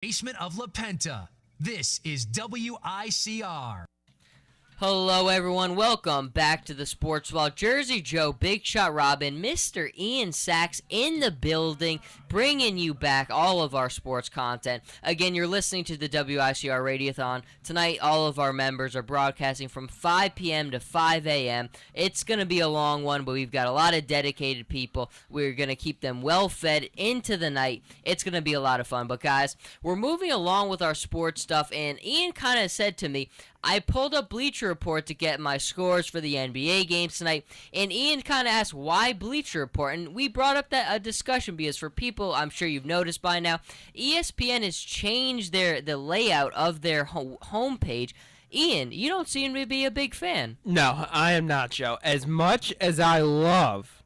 Basement of La Penta. This is WICR. Hello, everyone. Welcome back to the Sports Wall. Jersey Joe, Big Shot Robin, Mr. Ian Sachs in the building, bringing you back all of our sports content. Again, you're listening to the WICR Radiothon. Tonight, all of our members are broadcasting from 5 p.m. to 5 a.m. It's going to be a long one, but we've got a lot of dedicated people. We're going to keep them well fed into the night. It's going to be a lot of fun. But, guys, we're moving along with our sports stuff, and Ian kind of said to me, I pulled up Bleacher Report to get my scores for the NBA games tonight, and Ian kind of asked why Bleacher Report, and we brought up that a discussion because for people, I'm sure you've noticed by now, ESPN has changed the layout of their homepage. Ian, you don't seem to be a big fan. No, I am not, Joe. As much as I love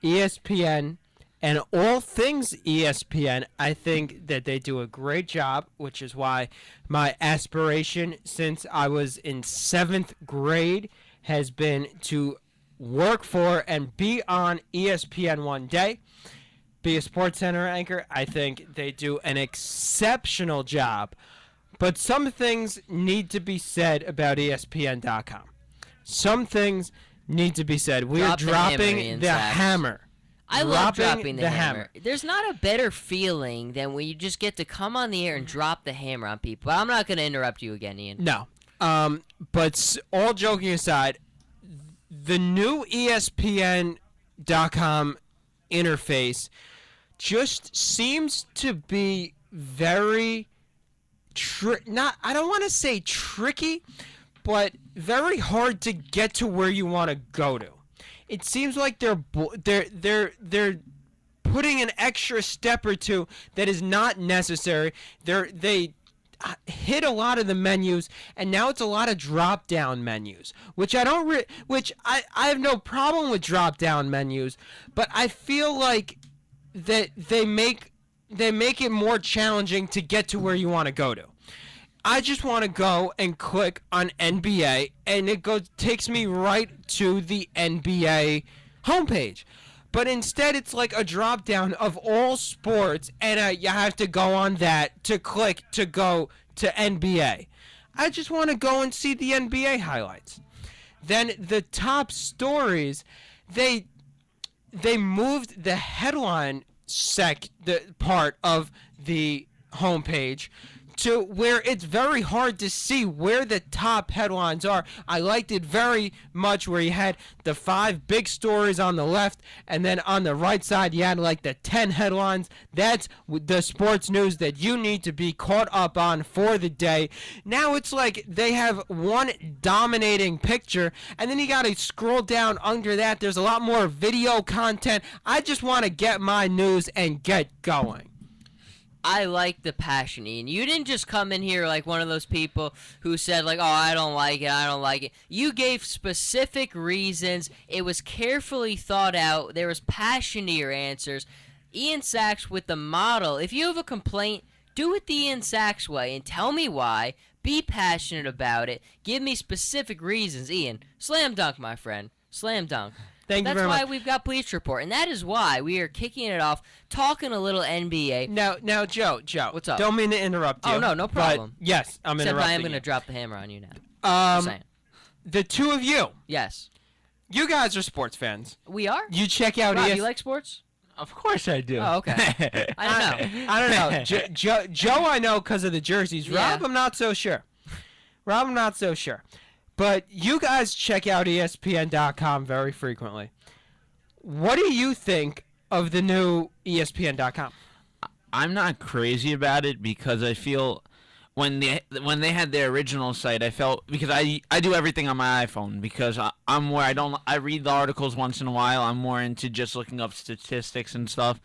ESPN and all things ESPN, I think that they do a great job, which is why my aspiration since I was in 7th grade has been to work for and be on ESPN one day, be a Sports Center anchor. I think they do an exceptional job. But some things need to be said about ESPN.com. Some things need to be said. We are dropping the hammer. I love dropping the hammer. There's not a better feeling than when you just get to come on the air and drop the hammer on people. I'm not going to interrupt you again, Ian. No. But all joking aside, the new ESPN.com interface just seems to be very I don't want to say tricky, but very hard to get to where you want to go to. It seems like they're putting an extra step or two that is not necessary. They hit a lot of the menus, and now it's a lot of drop-down menus, which I have no problem with drop-down menus, but I feel like that they make it more challenging to get to where you want to go to. I just want to go and click on NBA, and it takes me right to the NBA homepage. But instead, it's like a drop-down of all sports, and you have to go on that to click to go to NBA. I just want to go and see the NBA highlights. Then the top stories, they moved the headline the part of the homepage to where it's very hard to see where the top headlines are. I liked it very much where you had the 5 big stories on the left, and then on the right side you had like the 10 headlines. That's the sports news that you need to be caught up on for the day. Now it's like they have one dominating picture, and then you got to scroll down under that. There's a lot more video content. I just want to get my news and get going. I like the passion, Ian. You didn't just come in here like one of those people who said, like, oh, I don't like it. You gave specific reasons. It was carefully thought out. There was passion to your answers. Ian Sachs with the model. If you have a complaint, do it the Ian Sachs way and tell me why. Be passionate about it. Give me specific reasons. Ian, slam dunk, my friend. Slam dunk. Thank you very much. That's why we've got Bleacher Report, and that is why we are kicking it off, talking a little NBA. Now, Joe. What's up? Don't mean to interrupt you. Oh, no problem. But yes, I'm interrupting Except I am going to drop the hammer on you now. Just saying. The two of you. Yes. You guys are sports fans. We are? You check out Rob, you like sports? Of course I do. Oh, okay. I don't know. Joe, I know because of the jerseys. Yeah. Rob, I'm not so sure. But you guys check out ESPN.com very frequently. What do you think of the new ESPN.com? I'm not crazy about it because I feel when they had their original site, I felt because I do everything on my iPhone because I'm more I read the articles once in a while. I'm more into just looking up statistics and stuff.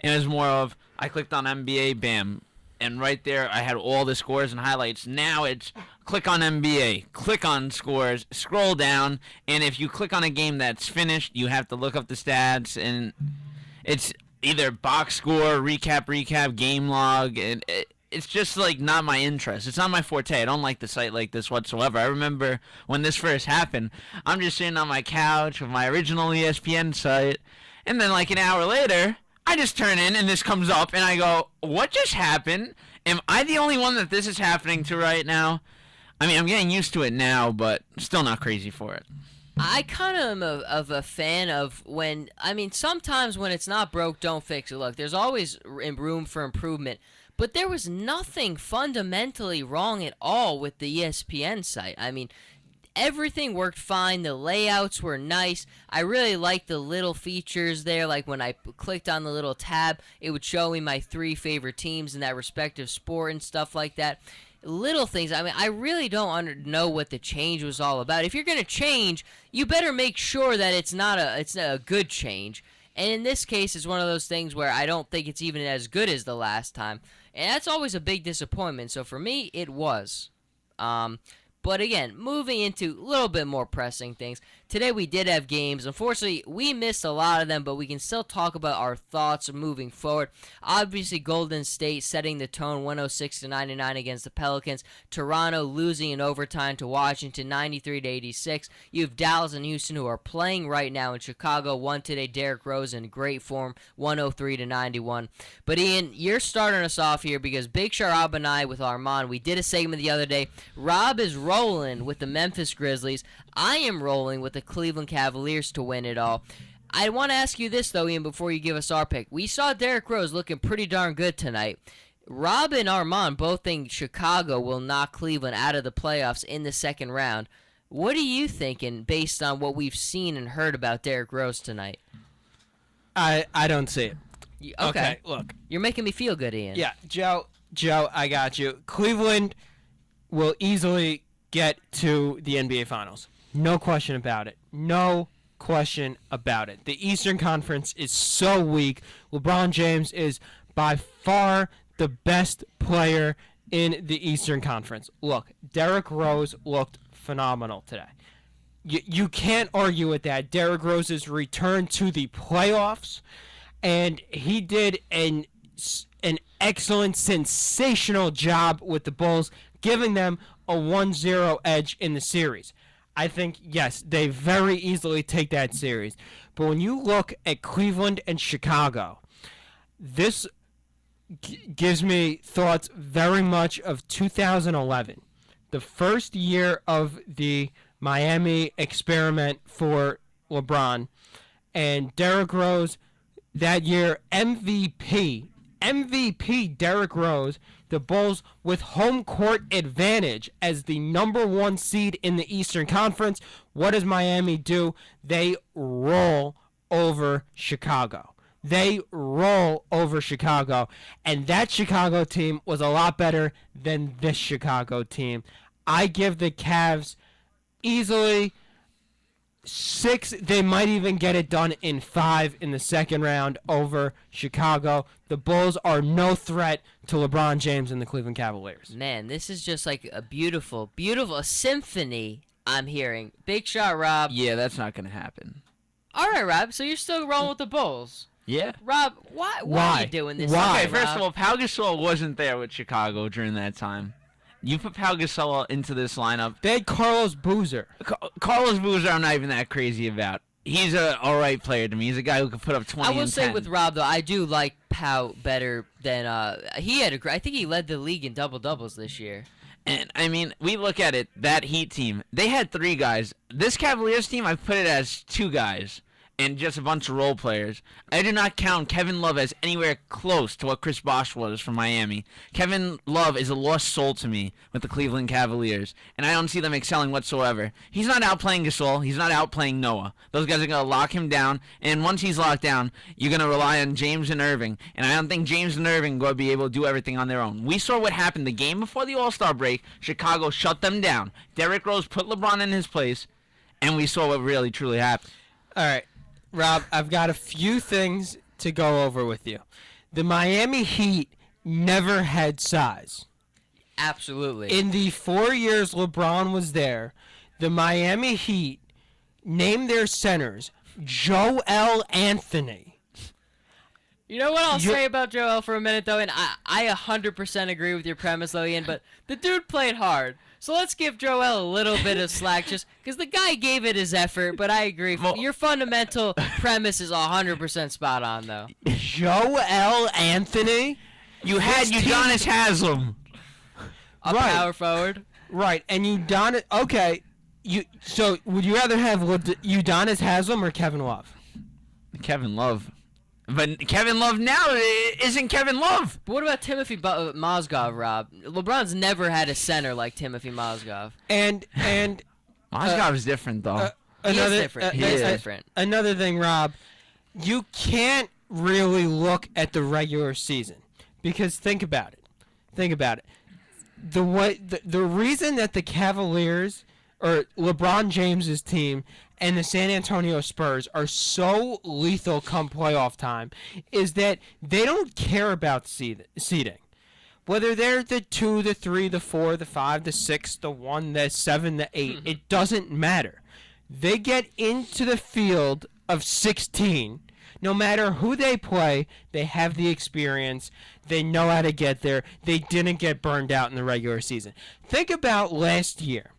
And it was more of I clicked on NBA, bam, and right there I had all the scores and highlights. Now it's click on NBA, click on scores, scroll down, and if you click on a game that's finished, you have to look up the stats, and it's either box score, recap, game log, and it's just like not my interest. It's not my forte. I don't like the site like this whatsoever. I remember when this first happened, I'm just sitting on my couch with my original ESPN site, and then like an hour later, I just turn in and this comes up and I go, what just happened? Am I the only one that this is happening to right now? I mean, I'm getting used to it now, but still not crazy for it. I kind of am of a fan of when, I mean, sometimes when it's not broke, don't fix it. Look, there's always room for improvement, but there was nothing fundamentally wrong at all with the ESPN site. I mean, everything worked fine. The layouts were nice. I really liked the little features there. Like when I clicked on the little tab, it would show me my 3 favorite teams in that respective sport and stuff like that. Little things. I mean, I really don't know what the change was all about. If you're going to change, you better make sure that it's a good change. And in this case, it's one of those things where I don't think it's even as good as the last time. And that's always a big disappointment. So for me, it was. But again, moving into a little bit more pressing things. Today we did have games. Unfortunately, we missed a lot of them, but we can still talk about our thoughts moving forward. Obviously, Golden State setting the tone 106-99 against the Pelicans. Toronto losing in overtime to Washington 93-86. You have Dallas and Houston who are playing right now in Chicago. Won today. Derrick Rose in great form 103-91. But Ian, you're starting us off here because Big Shot Rob and I with Armand, we did a segment the other day. Rob is rolling with the Memphis Grizzlies. I am rolling with the Cleveland Cavaliers to win it all. I want to ask you this, though, Ian, before you give us our pick. We saw Derrick Rose looking pretty darn good tonight. Rob and Armand both think Chicago will knock Cleveland out of the playoffs in the second round. What are you thinking based on what we've seen and heard about Derrick Rose tonight? I don't see it. Okay. Look. You're making me feel good, Ian. Yeah, Joe, I got you. Cleveland will easily get to the NBA Finals. No question about it. No question about it. The Eastern Conference is so weak. LeBron James is by far the best player in the Eastern Conference. Look, Derrick Rose looked phenomenal today. You can't argue with that. Derrick Rose's return to the playoffs, and he did an excellent, sensational job with the Bulls, giving them a 1-0 edge in the series. I think, yes, they very easily take that series. But when you look at Cleveland and Chicago, this gives me thoughts very much of 2011, the first year of the Miami experiment for LeBron. And Derrick Rose, that year, MVP Derrick Rose, the Bulls with home court advantage as the number 1 seed in the Eastern Conference. What does Miami do? They roll over Chicago. And that Chicago team was a lot better than this Chicago team. I give the Cavs easily 6. They might even get it done in 5 in the second round over Chicago. The Bulls are no threat to LeBron James and the Cleveland Cavaliers. Man, this is just like a beautiful, beautiful symphony I'm hearing. Big Shot Rob. Yeah, that's not going to happen. All right, Rob, so you're still rolling with the Bulls. Yeah. Rob, why are you doing this? Why? Okay, first of all, Pau Gasol wasn't there with Chicago during that time. You put Pau Gasol into this lineup. They had Carlos Boozer. Carlos Boozer, I'm not even that crazy about. He's a all right player to me. He's a guy who can put up 20 I will and say 10. with Rob, though, I do like Pau better than he had I think he led the league in double-doubles this year. And, I mean, we look at it, that Heat team, they had 3 guys. This Cavaliers team, I put it as 2 guys and just a bunch of role players. I do not count Kevin Love as anywhere close to what Chris Bosh was from Miami. Kevin Love is a lost soul to me with the Cleveland Cavaliers, and I don't see them excelling whatsoever. He's not outplaying Gasol. He's not outplaying Noah. Those guys are going to lock him down, and once he's locked down, you're going to rely on James and Irving, and I don't think James and Irving are going to be able to do everything on their own. We saw what happened the game before the All-Star break. Chicago shut them down. Derrick Rose put LeBron in his place, and we saw what really, truly happened. All right, Rob, I've got a few things to go over with you. The Miami Heat never had size. Absolutely. In the 4 years LeBron was there, the Miami Heat named their centers Joel Anthony. You know what I'll say about Joel for a minute, though, and I 100% agree with your premise, though, Ian, but the dude played hard. So let's give Joel a little bit of slack, just because the guy gave it his effort, but I agree. Your fundamental premise is 100% spot on, though. Joel Anthony? You had This team- Udonis Haslam. A Right. power forward. Right, and Udonis. Okay, so would you rather have Udonis Haslam or Kevin Love? Kevin Love. But Kevin Love now isn't Kevin Love. But what about Timothy Mozgov, Rob? LeBron's never had a center like Timothy Mozgov. And Mozgov's different though. He is different. He is different. Another thing, Rob, you can't really look at the regular season because think about it. The reason that the Cavaliers or LeBron James's team and the San Antonio Spurs are so lethal come playoff time is that they don't care about seeding. Whether they're the 2, the 3, the 4, the 5, the 6, the 1, the 7, the 8, it doesn't matter. They get into the field of 16. No matter who they play, they have the experience. They know how to get there. They didn't get burned out in the regular season. Think about last year.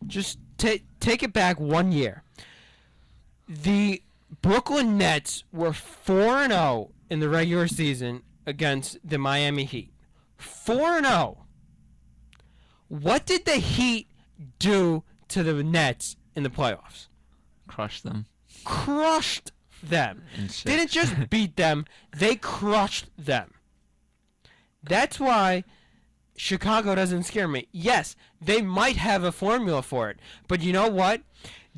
Just take it back 1 year. The Brooklyn Nets were 4-0 in the regular season against the Miami Heat. 4-0. What did the Heat do to the Nets in the playoffs? Crush them. Crushed them. Didn't just beat them, they crushed them. That's why Chicago doesn't scare me. Yes, they might have a formula for it, but you know what?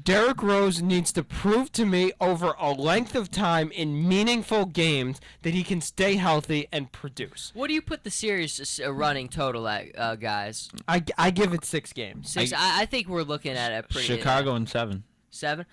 Derrick Rose needs to prove to me over a length of time in meaningful games that he can stay healthy and produce. What do you put the series running total at, guys? I give it 6 games. 6. I think we're looking at a pretty Chicago in 7. 7.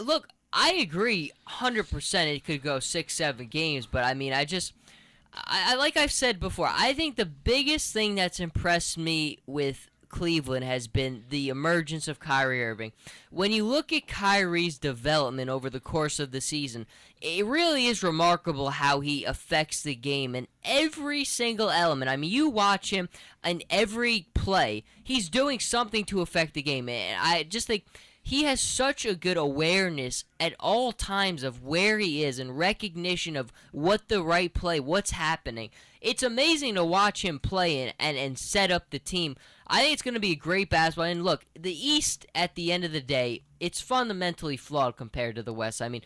Look, I agree 100%. It could go 6, 7 games, but I mean, I like I've said before, I think the biggest thing that's impressed me with Cleveland has been the emergence of Kyrie Irving. When you look at Kyrie's development over the course of the season, it really is remarkable how he affects the game in every single element. I mean, you watch him in every play, he's doing something to affect the game. And I just think he has such a good awareness at all times of where he is and recognition of what the right play, what's happening. It's amazing to watch him play and set up the team. I think it's going to be a great basketball. And look, the East, at the end of the day, it's fundamentally flawed compared to the West. I mean,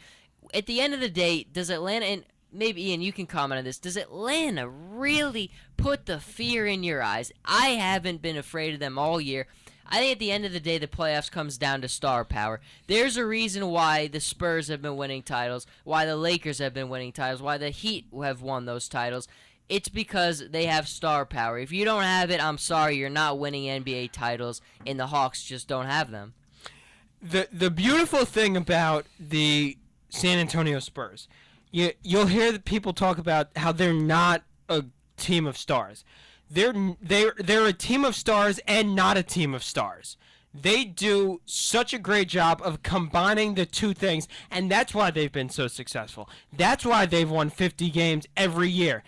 at the end of the day, does Atlanta, and maybe Ian, you can comment on this, does Atlanta really put the fear in your eyes? I haven't been afraid of them all year. I think at the end of the day, the playoffs comes down to star power. There's a reason why the Spurs have been winning titles, why the Lakers have been winning titles, why the Heat have won those titles. It's because they have star power. If you don't have it, I'm sorry, you're not winning NBA titles, and the Hawks just don't have them. The beautiful thing about the San Antonio Spurs, you'll hear the people talk about how they're not a team of stars. They're a team of stars and not a team of stars. They do such a great job of combining the two things, and that's why they've been so successful. That's why they've won 50 games every year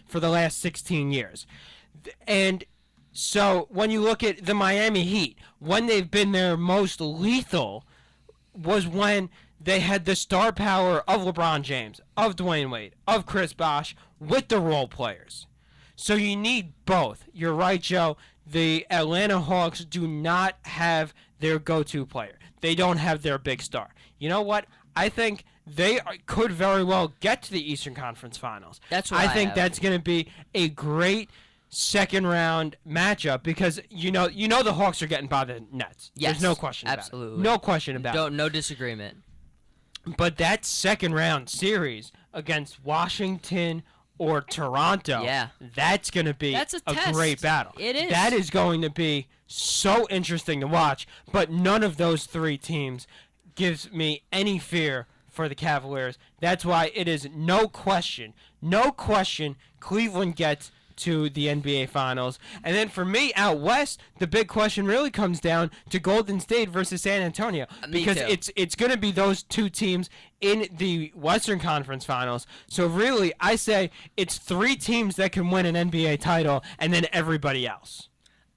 for the last 16 years. And so when you look at the Miami Heat, when they've been their most lethal was when they had the star power of LeBron James, of Dwayne Wade, of Chris Bosh, with the role players. So you need both. You're right, Joe. The Atlanta Hawks do not have their go-to player. They don't have their big star. You know what? I think they could very well get to the Eastern Conference Finals. That's what I think have. that's going to be a great second-round matchup because you know the Hawks are getting by the Nets. Yes, There's no question absolutely. about it. No question about it. No disagreement. But that second-round series against Washington or Toronto, Yeah. that's going to be That's a test. great battle. It is. That is going to be so interesting to watch, but none of those three teams gives me any fear for the Cavaliers. That's why it is no question, Cleveland gets to the NBA Finals. And then for me, out west, the big question really comes down to Golden State versus San Antonio. Me Because too. it's going to be those two teams in the Western Conference Finals. So really, I say it's 3 teams that can win an NBA title and then everybody else.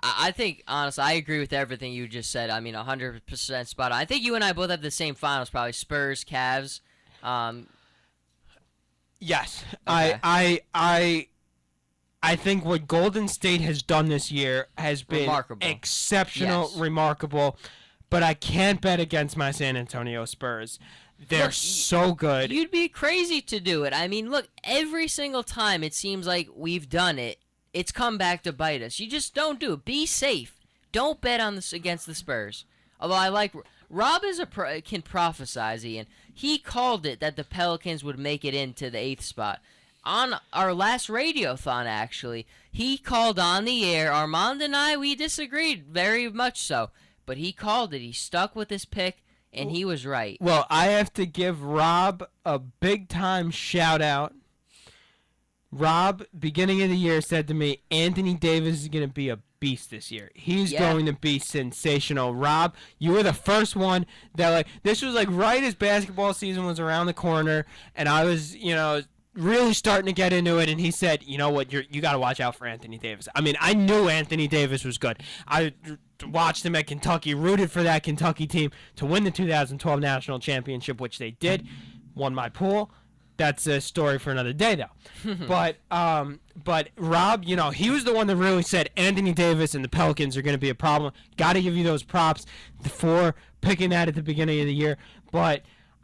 I think, honestly, I agree with everything you just said. I mean, 100% spot on. I think you and I both have the same finals, probably Spurs, Cavs. Yes. Okay. I think what Golden State has done this year has been Remarkable. exceptional, Yes. remarkable. But I can't bet against my San Antonio Spurs. They're Look, so good. You'd be crazy to do it. I mean, look, every single time it seems like we've done it, it's come back to bite us. You just don't do it. Be safe. Don't bet on this against the Spurs. Although I like Rob can prophesize, Ian. He called it that the Pelicans would make it into the 8th spot. On our last Radiothon, actually, he called on the air. Armand and I, we disagreed very much so. But he called it. He stuck with his pick, and he was right. Well, I have to give Rob a big-time shout-out. Rob, beginning of the year, said to me, Anthony Davis is going to be a beast this year. He's going to be sensational. Rob, you were the first one that, this was, right as basketball season was around the corner, and I was, really starting to get into it, and he said, you know what, you got to watch out for Anthony Davis. I mean, I knew Anthony Davis was good. I watched him at Kentucky, rooted for that Kentucky team to win the 2012 national championship, which they did, won my pool. That's a story for another day, though. But Rob, he was the one that really said Anthony Davis and the Pelicans are going to be a problem. Got to give you those props for picking that at the beginning of the year. But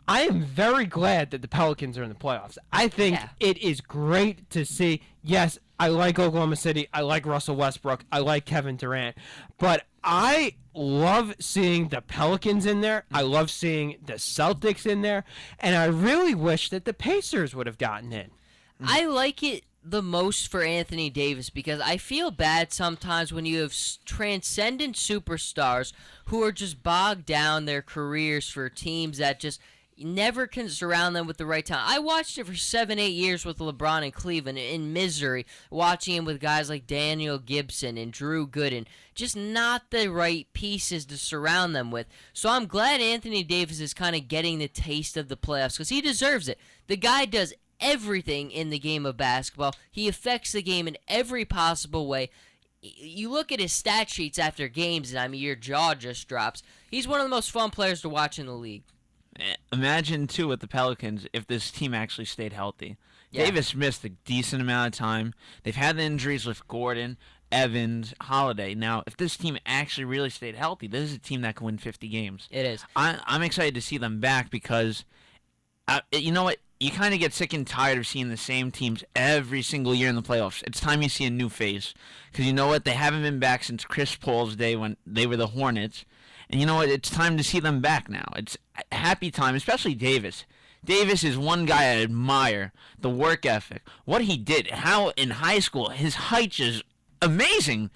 I am very glad that the Pelicans are in the playoffs. I think it is great to see. Yes, I like Oklahoma City. I like Russell Westbrook. I like Kevin Durant. But I love seeing the Pelicans in there. I love seeing the Celtics in there. And I really wish that the Pacers would have gotten in. I like it the most for Anthony Davis because I feel bad sometimes when you have transcendent superstars who are just bogged down their careers for teams that just never can surround them with the right talent. I watched it for 7-8 years with LeBron in Cleveland in misery, watching him with guys like Daniel Gibson and Drew Gooden, just not the right pieces to surround them with. So I'm glad Anthony Davis is kind of getting the taste of the playoffs because he deserves it. The guy does everything in the game of basketball. He affects the game in every possible way. You look at his stat sheets after games, and your jaw just drops. He's one of the most fun players to watch in the league. Imagine, too, with the Pelicans, if this team actually stayed healthy. Yeah. Davis missed a decent amount of time. They've had the injuries with Gordon, Evans, Holiday. Now, if this team actually really stayed healthy, this is a team that can win 50 games. It is. I'm excited to see them back because, you know what? You kind of get sick and tired of seeing the same teams every single year in the playoffs. It's time you see a new face. Because you know what? They haven't been back since Chris Paul's day when they were the Hornets. And you know what? It's time to see them back now. It's a happy time, especially Davis. Davis is one guy I admire. The work ethic. What he did. How in high school, his height is amazing.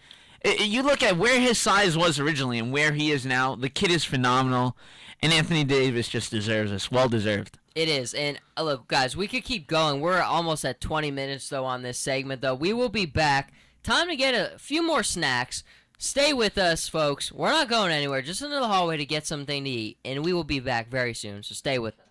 You look at where his size was originally and where he is now. The kid is phenomenal. And Anthony Davis just deserves this. Well deserved. It is. And look, guys, we could keep going. We're almost at 20 minutes, though, on this segment, though. We will be back. Time to get a few more snacks. Stay with us, folks. We're not going anywhere. Just into the hallway to get something to eat. And we will be back very soon, so stay with us.